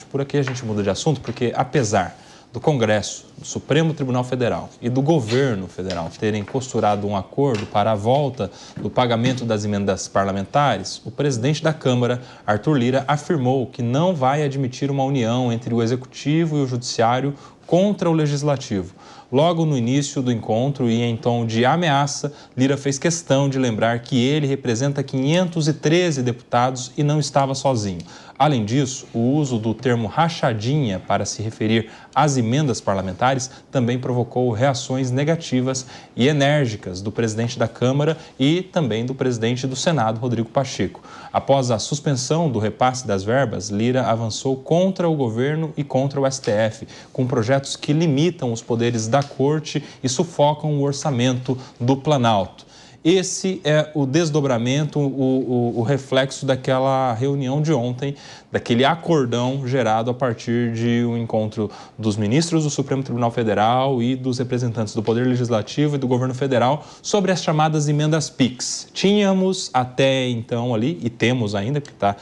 Por aqui a gente muda de assunto, porque apesar do Congresso, do Supremo Tribunal Federal e do governo federal terem costurado um acordo para a volta do pagamento das emendas parlamentares, o presidente da Câmara, Arthur Lira, afirmou que não vai admitir uma união entre o Executivo e o Judiciário contra o Legislativo. Logo no início do encontro e em tom de ameaça, Lira fez questão de lembrar que ele representa 513 deputados e não estava sozinho. Além disso, o uso do termo rachadinha para se referir às emendas parlamentares também provocou reações negativas e enérgicas do presidente da Câmara e também do presidente do Senado, Rodrigo Pacheco. Após a suspensão do repasse das verbas, Lira avançou contra o governo e contra o STF, com projetos que limitam os poderes da Corte e sufocam o orçamento do Planalto. Esse é o desdobramento, o reflexo daquela reunião de ontem, daquele acordão gerado a partir de um encontro dos ministros do Supremo Tribunal Federal e dos representantes do Poder Legislativo e do Governo Federal sobre as chamadas emendas PIX. Tínhamos até então ali, e temos ainda, porque está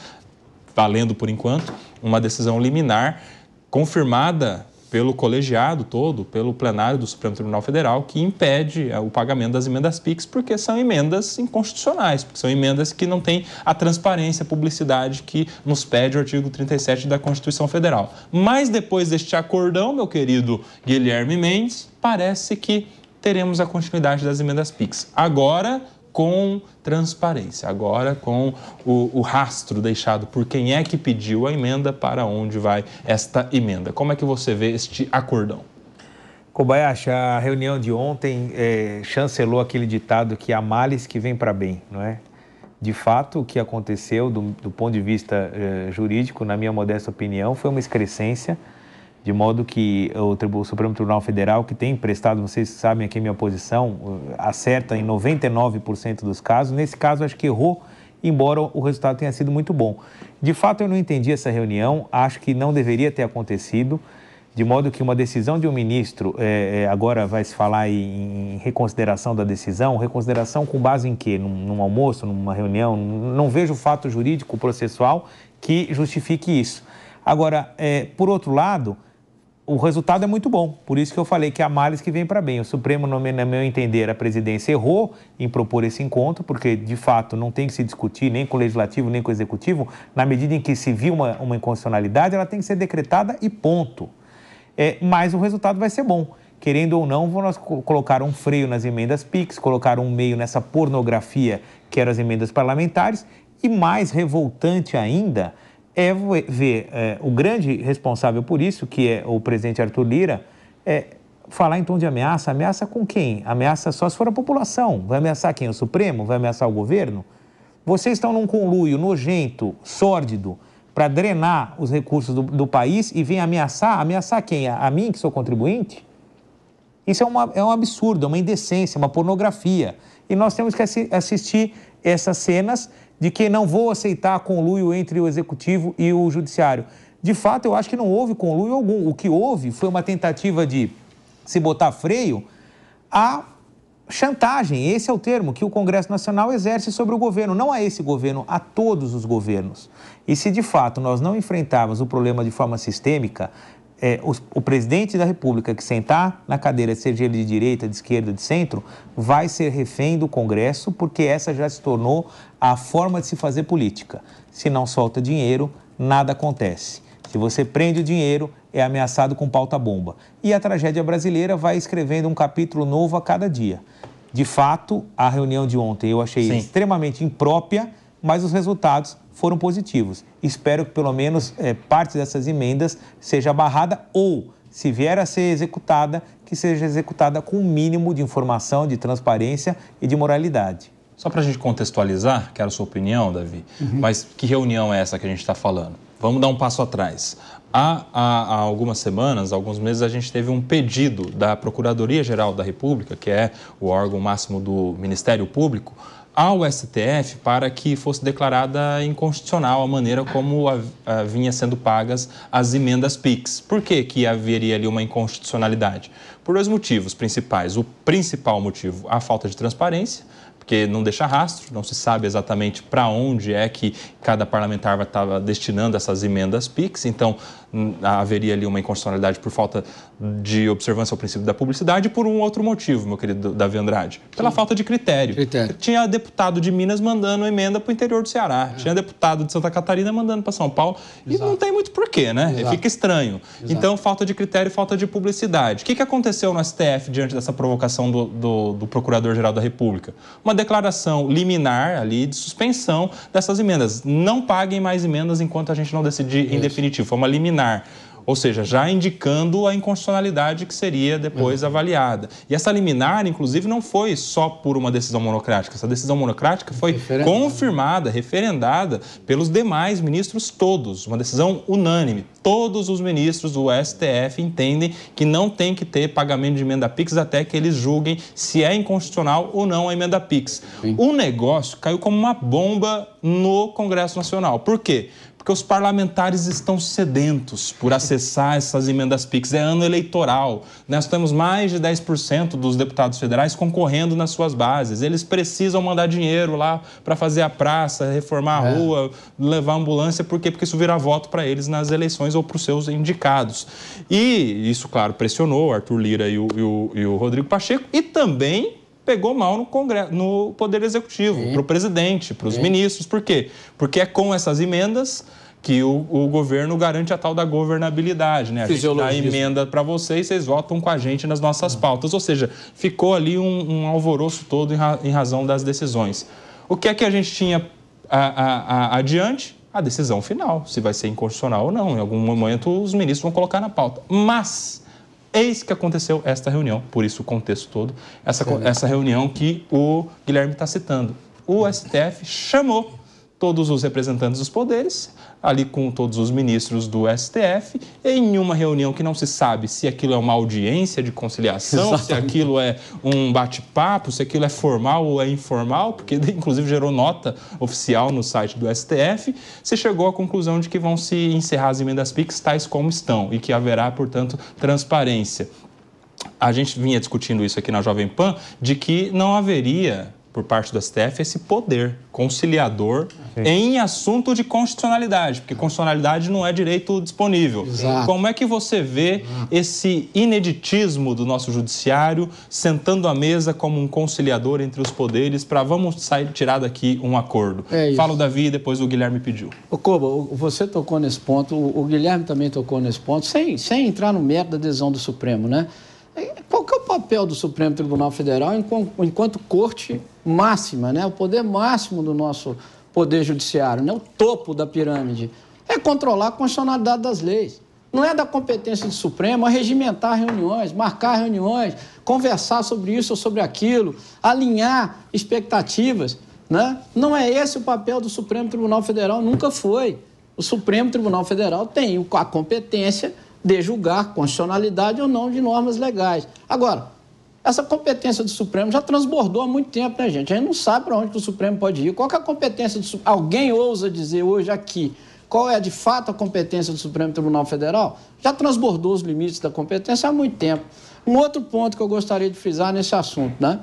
valendo por enquanto, uma decisão liminar confirmada pelo colegiado todo, pelo plenário do Supremo Tribunal Federal, que impede o pagamento das emendas PIX, porque são emendas inconstitucionais, porque são emendas que não têm a transparência, a publicidade que nos pede o artigo 37 da Constituição Federal. Mas depois deste acordão, meu querido Guilherme Mendes, parece que teremos a continuidade das emendas PIX. Agora, com transparência, agora com o rastro deixado por quem é que pediu a emenda, para onde vai esta emenda. Como é que você vê este acordão? Kobayashi, a reunião de ontem chancelou aquele ditado que há males que vem para bem, não é? De fato, o que aconteceu do ponto de vista jurídico, na minha modesta opinião, foi uma excrescência, de modo que o Supremo Tribunal Federal, que tem prestado, vocês sabem aqui a minha posição, acerta em 99% dos casos. Nesse caso, acho que errou, embora o resultado tenha sido muito bom. De fato, eu não entendi essa reunião, acho que não deveria ter acontecido, de modo que uma decisão de um ministro, agora vai se falar em reconsideração da decisão, reconsideração com base em quê? Num almoço, numa reunião? Não vejo fato jurídico processual que justifique isso. Agora, por outro lado, o resultado é muito bom, por isso que eu falei que há males que vem para bem. O Supremo, no meu entender, a presidência errou em propor esse encontro, porque, de fato, não tem que se discutir nem com o Legislativo, nem com o Executivo. Na medida em que se viu uma inconstitucionalidade, ela tem que ser decretada e ponto. Mas o resultado vai ser bom. Querendo ou não, nós colocar um freio nas emendas PIX, colocar um meio nessa pornografia que eram as emendas parlamentares, e mais revoltante ainda é ver o grande responsável por isso, que é o presidente Arthur Lira, falar em tom de ameaça. Ameaça com quem? Ameaça só se for a população. Vai ameaçar quem? O Supremo? Vai ameaçar o governo? Vocês estão num conluio nojento, sórdido, para drenar os recursos do país e vem ameaçar? Ameaçar quem? A mim, que sou contribuinte? Isso é um absurdo, é uma indecência, uma pornografia. E nós temos que assistir essas cenas de que não vou aceitar conluio entre o Executivo e o Judiciário. De fato, eu acho que não houve conluio algum. O que houve foi uma tentativa de se botar freio à chantagem, esse é o termo, que o Congresso Nacional exerce sobre o governo, não a esse governo, a todos os governos. E se de fato nós não enfrentarmos o problema de forma sistêmica, o presidente da República que sentar na cadeira, seja ele de direita, de esquerda, de centro, vai ser refém do Congresso, porque essa já se tornou a forma de se fazer política. Se não solta dinheiro, nada acontece. Se você prende o dinheiro, é ameaçado com pauta-bomba. E a tragédia brasileira vai escrevendo um capítulo novo a cada dia. De fato, a reunião de ontem eu achei extremamente imprópria, mas os resultados foram positivos. Espero que pelo menos parte dessas emendas seja barrada ou, se vier a ser executada, que seja executada com um mínimo de informação, de transparência e de moralidade. Só para a gente contextualizar, quero a sua opinião, Davi, mas que reunião é essa que a gente está falando? Vamos dar um passo atrás. Há algumas semanas, alguns meses, a gente teve um pedido da Procuradoria-Geral da República, que é o órgão máximo do Ministério Público, ao STF para que fosse declarada inconstitucional a maneira como vinha sendo pagas as emendas PIX. Por que haveria ali uma inconstitucionalidade? Por dois motivos principais. O principal motivo, a falta de transparência, porque não deixa rastro, não se sabe exatamente para onde é que cada parlamentar vai estar destinando essas emendas PIX, então haveria ali uma inconstitucionalidade por falta de observância ao princípio da publicidade e por um outro motivo, meu querido Davi Andrade, pela falta de critério. Tinha deputado de Minas mandando emenda para o interior do Ceará, tinha deputado de Santa Catarina mandando para São Paulo, e não tem muito porquê, né? Fica estranho. Então, falta de critério e falta de publicidade. O que aconteceu no STF diante dessa provocação do Procurador-Geral da República? Uma declaração liminar ali de suspensão dessas emendas. Não paguem mais emendas enquanto a gente não decidir em definitivo. Foi uma liminar. Ou seja, já indicando a inconstitucionalidade que seria depois avaliada. E essa liminar, inclusive, não foi só por uma decisão monocrática. Essa decisão monocrática foi confirmada, referendada pelos demais ministros todos. Uma decisão unânime. Todos os ministros do STF entendem que não tem que ter pagamento de emenda PIX até que eles julguem se é inconstitucional ou não a emenda PIX. O negócio caiu como uma bomba no Congresso Nacional. Por quê? Porque os parlamentares estão sedentos por acessar essas emendas PIX. É ano eleitoral. Nós temos mais de 10% dos deputados federais concorrendo nas suas bases. Eles precisam mandar dinheiro lá para fazer a praça, reformar a rua, levar a ambulância. Por quê? Porque isso vira voto para eles nas eleições ou para os seus indicados. E isso, claro, pressionou o Arthur Lira e o Rodrigo Pacheco e também pegou mal no Congresso, no Poder Executivo, para o presidente, para os ministros. Por quê? Porque é com essas emendas que o governo garante a tal da governabilidade, né? A gente dá emenda para vocês votam com a gente nas nossas pautas. Ou seja, ficou ali um alvoroço todo em razão das decisões. O que é que a gente tinha adiante? A decisão final, se vai ser inconstitucional ou não. Em algum momento os ministros vão colocar na pauta. Mas eis que aconteceu esta reunião, por isso o contexto todo, essa reunião que o Guilherme está citando. O STF chamou todos os representantes dos poderes, ali com todos os ministros do STF, em uma reunião que não se sabe se aquilo é uma audiência de conciliação, se aquilo é um bate-papo, se aquilo é formal ou é informal, porque inclusive gerou nota oficial no site do STF, se chegou à conclusão de que vão se encerrar as emendas PIX tais como estão e que haverá, portanto, transparência. A gente vinha discutindo isso aqui na Jovem Pan, de que não haveria, por parte do STF, esse poder conciliador em assunto de constitucionalidade, porque constitucionalidade não é direito disponível. Como é que você vê esse ineditismo do nosso judiciário sentando à mesa como um conciliador entre os poderes para tirar daqui um acordo? Fala o Davi e depois o Guilherme pediu. Ô Koba, você tocou nesse ponto, o Guilherme também tocou nesse ponto, sem entrar no mérito da decisão do Supremo, né? Qual que é o papel do Supremo Tribunal Federal enquanto corte máxima, né? O poder máximo do nosso poder judiciário, né? O topo da pirâmide? É controlar a constitucionalidade das leis. Não é da competência do Supremo regimentar reuniões, marcar reuniões, conversar sobre isso ou sobre aquilo, alinhar expectativas, né? Não é esse o papel do Supremo Tribunal Federal, nunca foi. O Supremo Tribunal Federal tem a competência de julgar constitucionalidade ou não de normas legais. Agora, essa competência do Supremo já transbordou há muito tempo, né, gente? A gente não sabe para onde que o Supremo pode ir. Qual que é a competência do Supremo? Alguém ousa dizer hoje aqui qual é, de fato, a competência do Supremo Tribunal Federal? Já transbordou os limites da competência há muito tempo. Um outro ponto que eu gostaria de frisar nesse assunto, né,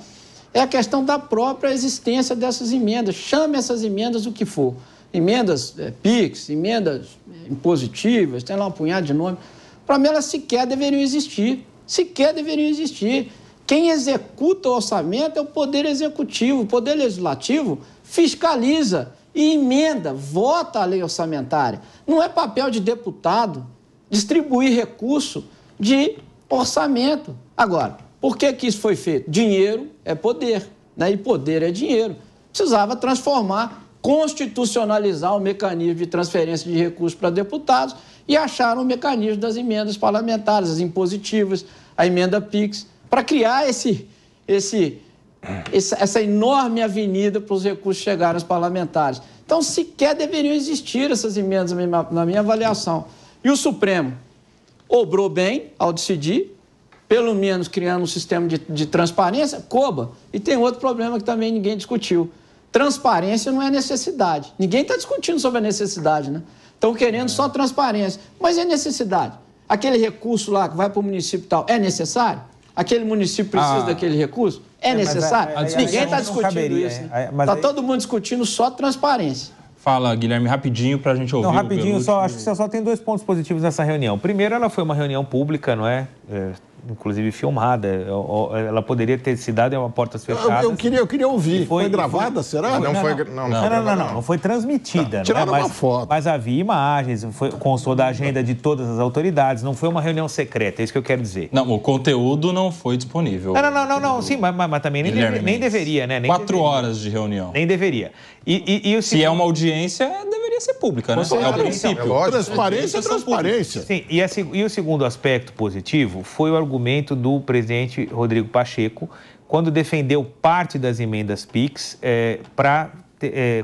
é a questão da própria existência dessas emendas. Chame essas emendas o que for. Emendas PIX, emendas impositivas, tem lá um punhado de nomes. Para mim, elas sequer deveriam existir. Sequer deveriam existir. Quem executa o orçamento é o Poder Executivo. O Poder Legislativo fiscaliza e emenda, vota a lei orçamentária. Não é papel de deputado distribuir recurso de orçamento. Agora, por que isso foi feito? Dinheiro é poder, né? E poder é dinheiro. Precisava transformar, constitucionalizar o mecanismo de transferência de recursos para deputados e acharam o mecanismo das emendas parlamentares, as impositivas, a emenda PIX, para criar essa enorme avenida para os recursos chegarem aos parlamentares. Então, sequer deveriam existir essas emendas, na minha avaliação. E o Supremo obrou bem ao decidir, pelo menos criando um sistema de transparência, Koba. E tem outro problema que também ninguém discutiu. Transparência não é necessidade. Ninguém está discutindo sobre a necessidade, né? Estão querendo só transparência. Mas é necessidade. Aquele recurso lá que vai para o município e tal, é necessário? Aquele município precisa daquele recurso? É necessário? Ninguém está discutindo isso. Está todo mundo discutindo só transparência. Fala, Guilherme, rapidinho para a gente ouvir. Não, rapidinho, acho que você só tem 2 pontos positivos nessa reunião. Primeiro, ela foi uma reunião pública, não é? Inclusive filmada. Ela poderia ter se dado em uma portas fechadas. Eu queria ouvir. Foi gravada, será? Não foi transmitida. Tiraram uma foto. Mas havia imagens, constou da agenda de todas as autoridades, não foi uma reunião secreta, é isso que eu quero dizer. Não, o conteúdo não foi disponível. Não, sim, mas também nem deveria, né? 4 horas de reunião. Nem deveria. Se é uma audiência, deveria ser pública, né? É o princípio. Transparência é transparência. Sim, e o segundo aspecto positivo foi o argumento do presidente Rodrigo Pacheco, quando defendeu parte das emendas PIX para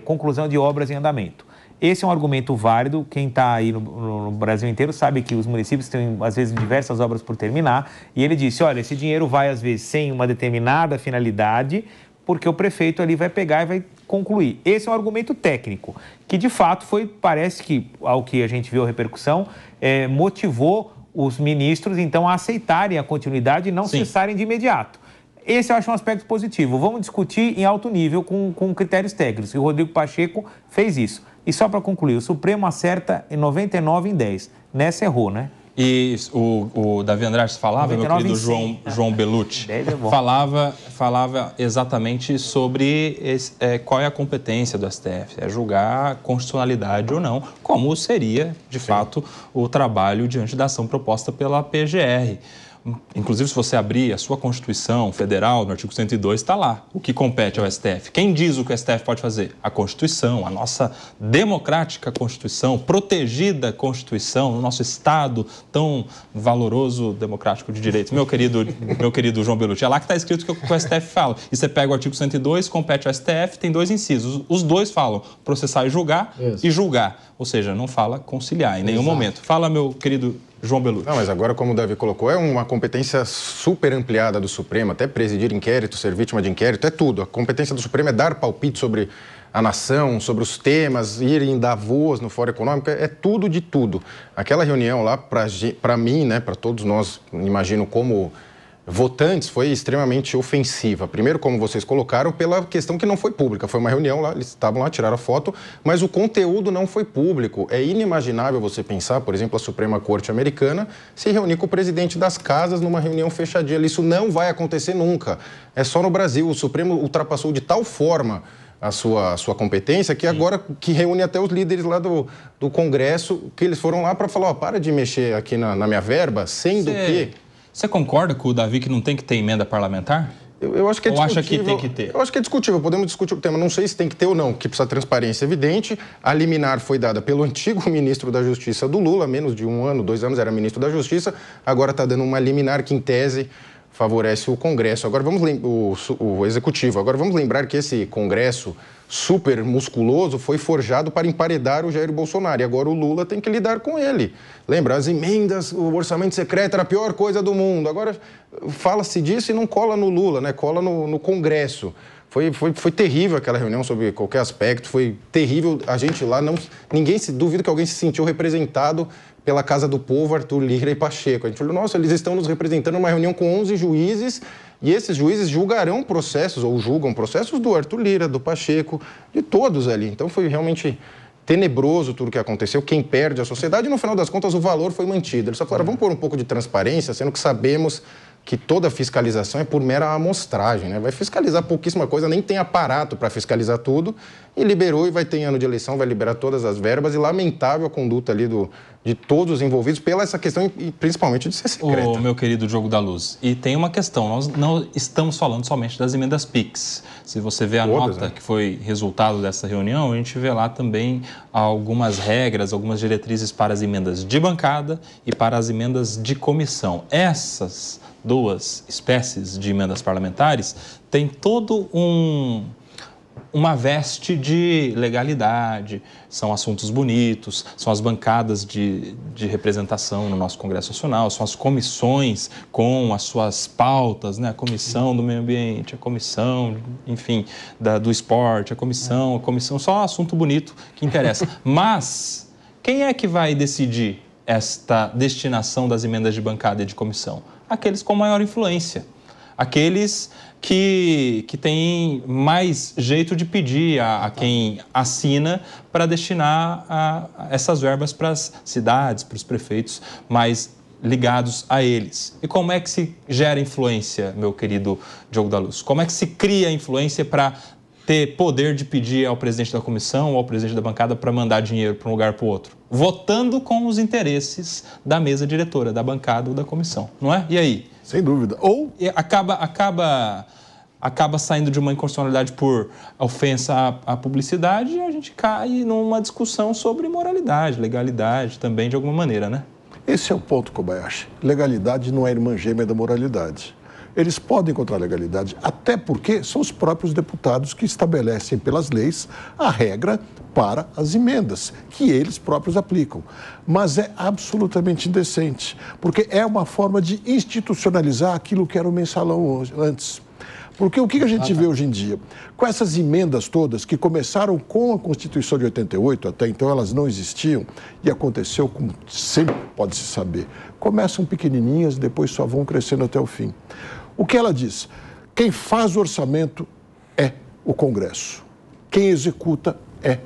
conclusão de obras em andamento. Esse é um argumento válido. Quem está aí no Brasil inteiro sabe que os municípios têm, às vezes, diversas obras por terminar. E ele disse, olha, esse dinheiro vai, às vezes, sem uma determinada finalidade, porque o prefeito ali vai pegar e vai concluir. Esse é um argumento técnico, que de fato parece que, ao que a gente viu a repercussão, motivou os ministros, então, a aceitarem a continuidade e não cessarem de imediato. Esse eu acho um aspecto positivo. Vamos discutir em alto nível com critérios técnicos. E o Rodrigo Pacheco fez isso. E só para concluir, o Supremo acerta em 99 em 10. Nessa errou, né? E o Davi Andrade falava, meu querido João Belucci, falava exatamente sobre qual é a competência do STF, julgar a constitucionalidade ou não, como seria, de fato, o trabalho diante da ação proposta pela PGR. Inclusive, se você abrir a sua Constituição Federal, no artigo 102, está lá o que compete ao STF. Quem diz o que o STF pode fazer? A Constituição, a nossa democrática Constituição, protegida Constituição, no nosso Estado tão valoroso, democrático de direitos. Meu querido João Belucci, é lá que está escrito o que o STF fala. E você pega o artigo 102, compete ao STF, tem 2 incisos. Os 2 falam processar e julgar, Ou seja, não fala conciliar em nenhum momento. Fala, meu querido João Belucci. Não, mas agora, como o Davi colocou, é uma competência super ampliada do Supremo, até presidir inquérito, ser vítima de inquérito, é tudo. A competência do Supremo é dar palpite sobre a nação, sobre os temas, ir em Davos, no Fórum Econômico, é tudo de tudo. Aquela reunião lá, para mim, né, para todos nós, imagino como votantes, foi extremamente ofensiva. Primeiro, como vocês colocaram, pela questão que não foi pública. Foi uma reunião lá, eles estavam lá, tiraram a foto, mas o conteúdo não foi público. É inimaginável você pensar, por exemplo, a Suprema Corte Americana se reunir com o presidente das casas numa reunião fechadinha. Isso não vai acontecer nunca. É só no Brasil. O Supremo ultrapassou de tal forma a sua competência, que agora que reúne até os líderes lá do Congresso, que eles foram lá para falar, para de mexer aqui na minha verba, sendo que... Você concorda com o Davi que não tem que ter emenda parlamentar? Eu acho que é discutível. Ou acha que tem que ter? Eu acho que é discutível, podemos discutir o tema. Não sei se tem que ter ou não, que precisa de transparência evidente. A liminar foi dada pelo antigo ministro da Justiça do Lula, menos de 1 ano, 2 anos era ministro da Justiça, agora está dando uma liminar que, em tese, favorece o Congresso. Agora vamos o Executivo. Agora vamos lembrar que esse Congresso super musculoso foi forjado para emparedar o Jair Bolsonaro. E agora o Lula tem que lidar com ele. Lembra, as emendas, o orçamento secreto era a pior coisa do mundo. Agora fala-se disso e não cola no Lula, né? Cola no Congresso. Foi terrível aquela reunião sobre qualquer aspecto, foi terrível. A gente lá, duvido que alguém se sentiu representado pela Casa do Povo, Arthur Lira e Pacheco. A gente falou, nossa, eles estão nos representando numa reunião com 11 juízes e esses juízes julgarão processos, ou julgam processos do Arthur Lira, do Pacheco, de todos ali. Então foi realmente tenebroso tudo o que aconteceu, quem perde a sociedade e no final das contas o valor foi mantido. Eles só falaram, vamos pôr um pouco de transparência, sendo que sabemos que toda fiscalização é por mera amostragem, né? Vai fiscalizar pouquíssima coisa, nem tem aparato para fiscalizar tudo, e liberou e vai ter ano de eleição, vai liberar todas as verbas, e lamentável a conduta ali de todos os envolvidos pela essa questão, e principalmente de ser secreta. O meu querido Diogo da Luz, e tem uma questão, nós não estamos falando somente das emendas PIX. Se você vê a nota que foi resultado dessa reunião, a gente vê lá também algumas regras, algumas diretrizes para as emendas de bancada e para as emendas de comissão. Essas 2 espécies de emendas parlamentares têm todo uma veste de legalidade, são assuntos bonitos, são as bancadas de representação no nosso Congresso Nacional, são as comissões com as suas pautas, né? A comissão do meio ambiente, a comissão, enfim, do esporte, a comissão, só assunto bonito que interessa. Mas quem é que vai decidir esta destinação das emendas de bancada e de comissão? aqueles com maior influência, aqueles que têm mais jeito de pedir a quem assina para destinar essas verbas para as cidades, para os prefeitos mais ligados a eles. E como é que se gera influência, meu querido Diogo da Luz? Como é que se cria influência para ter poder de pedir ao presidente da comissão ou ao presidente da bancada para mandar dinheiro para um lugar para o outro? Votando com os interesses da mesa diretora, da bancada ou da comissão, não é? E aí? Sem dúvida. Ou acaba saindo de uma inconstitucionalidade por ofensa à publicidade e a gente cai numa discussão sobre moralidade, legalidade também, de alguma maneira, né? esse é o ponto, Kobayashi. Legalidade não é irmã gêmea da moralidade. Eles podem encontrar legalidade, até porque são os próprios deputados que estabelecem pelas leis a regra para as emendas, que eles próprios aplicam. Mas é absolutamente indecente, porque é uma forma de institucionalizar aquilo que era o mensalão antes. Porque o que a gente vê hoje em dia? Com essas emendas todas que começaram com a Constituição de 88, até então elas não existiam, e aconteceu como sempre pode se saber. Começam pequenininhas, depois só vão crescendo até o fim. O que ela diz? Quem faz o orçamento é o Congresso. Quem executa é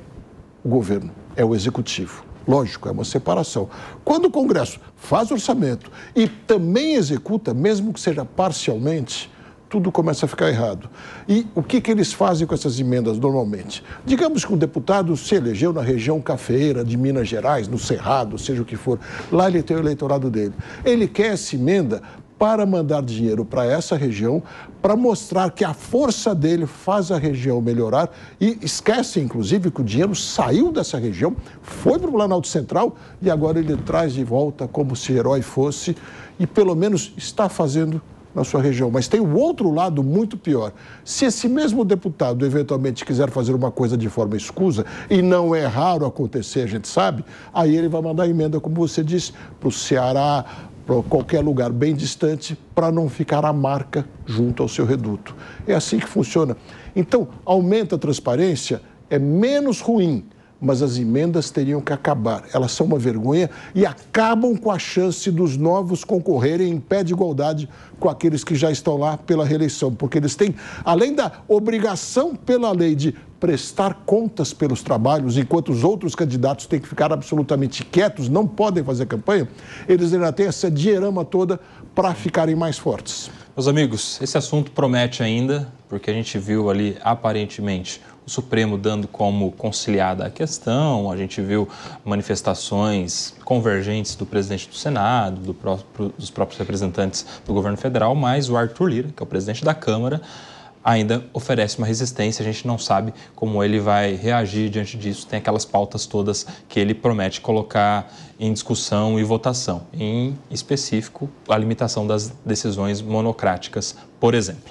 o governo, é o executivo. Lógico, é uma separação. Quando o Congresso faz orçamento e também executa, mesmo que seja parcialmente, tudo começa a ficar errado. E o que eles fazem com essas emendas normalmente? Digamos que um deputado se elegeu na região cafeeira de Minas Gerais, no Cerrado, seja o que for. Lá ele tem o eleitorado dele. Ele quer essa emenda para mandar dinheiro para essa região, para mostrar que a força dele faz a região melhorar e esquece, inclusive, que o dinheiro saiu dessa região, foi para o Planalto Central e agora ele traz de volta como se herói fosse e pelo menos está fazendo na sua região. Mas tem o outro lado muito pior. Se esse mesmo deputado eventualmente quiser fazer uma coisa de forma escusa, e não é raro acontecer, a gente sabe, aí ele vai mandar emenda, como você disse, para o Ceará, para qualquer lugar bem distante, para não ficar a marca junto ao seu reduto. É assim que funciona. Então, aumenta a transparência, é menos ruim, mas as emendas teriam que acabar. Elas são uma vergonha e acabam com a chance dos novos concorrerem em pé de igualdade com aqueles que já estão lá pela reeleição, porque eles têm, além da obrigação pela lei de prestar contas pelos trabalhos, enquanto os outros candidatos têm que ficar absolutamente quietos, não podem fazer campanha, eles ainda têm essa diorama toda para ficarem mais fortes. Meus amigos, esse assunto promete ainda, porque a gente viu ali, aparentemente, o Supremo dando como conciliada a questão, a gente viu manifestações convergentes do presidente do Senado, dos próprios representantes do governo federal, mas o Arthur Lira, que é o presidente da Câmara, ainda oferece uma resistência, a gente não sabe como ele vai reagir diante disso, tem aquelas pautas todas que ele promete colocar em discussão e votação, em específico a limitação das decisões monocráticas, por exemplo.